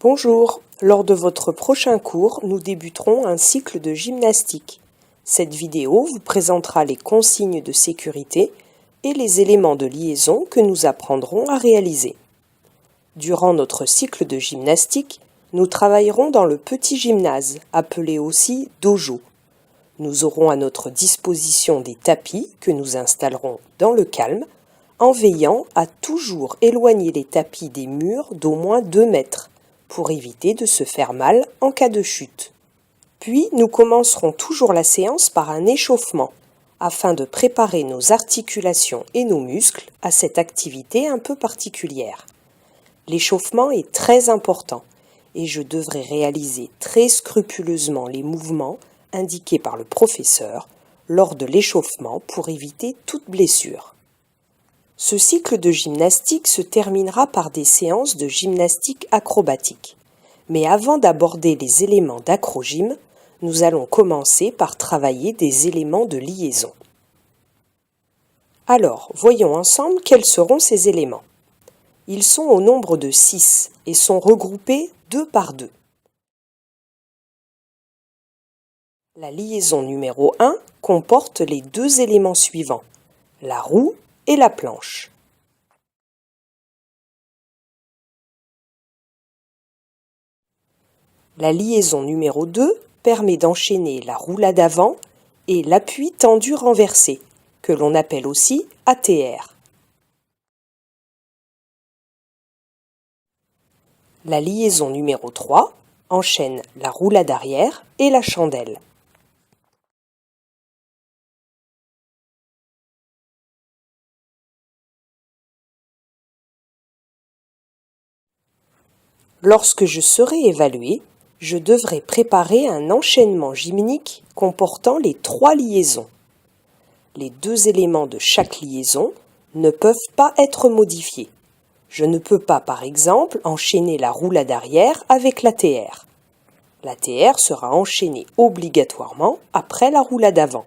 Bonjour, lors de votre prochain cours, nous débuterons un cycle de gymnastique. Cette vidéo vous présentera les consignes de sécurité et les éléments de liaison que nous apprendrons à réaliser. Durant notre cycle de gymnastique, nous travaillerons dans le petit gymnase, appelé aussi dojo. Nous aurons à notre disposition des tapis que nous installerons dans le calme, en veillant à toujours éloigner les tapis des murs d'au moins 2 mètres, pour éviter de se faire mal en cas de chute. Puis nous commencerons toujours la séance par un échauffement, afin de préparer nos articulations et nos muscles à cette activité un peu particulière. L'échauffement est très important et je devrai réaliser très scrupuleusement les mouvements indiqués par le professeur lors de l'échauffement pour éviter toute blessure. Ce cycle de gymnastique se terminera par des séances de gymnastique acrobatique. Mais avant d'aborder les éléments d'acrogym, nous allons commencer par travailler des éléments de liaison. Alors, voyons ensemble quels seront ces éléments. Ils sont au nombre de 6 et sont regroupés 2 par 2. La liaison numéro 1 comporte les 2 éléments suivants, la roue et la planche. La liaison numéro 2 permet d'enchaîner la roulade avant et l'appui tendu renversé, que l'on appelle aussi ATR. La liaison numéro 3 enchaîne la roulade arrière et la chandelle. Lorsque je serai évalué, je devrai préparer un enchaînement gymnique comportant les 3 liaisons. Les 2 éléments de chaque liaison ne peuvent pas être modifiés. Je ne peux pas, par exemple, enchaîner la roulade arrière avec l'ATR. L'ATR sera enchaîné obligatoirement après la roulade avant.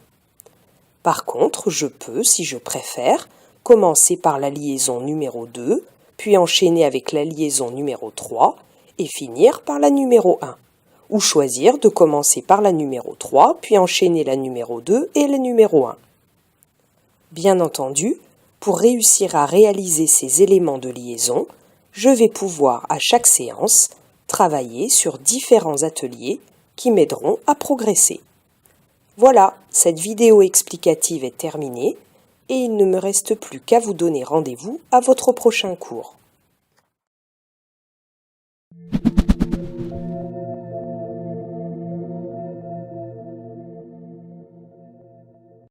Par contre, je peux, si je préfère, commencer par la liaison numéro 2, puis enchaîner avec la liaison numéro 3 et finir par la numéro 1. Ou choisir de commencer par la numéro 3, puis enchaîner la numéro 2 et la numéro 1. Bien entendu, pour réussir à réaliser ces éléments de liaison, je vais pouvoir à chaque séance travailler sur différents ateliers qui m'aideront à progresser. Voilà, cette vidéo explicative est terminée et il ne me reste plus qu'à vous donner rendez-vous à votre prochain cours.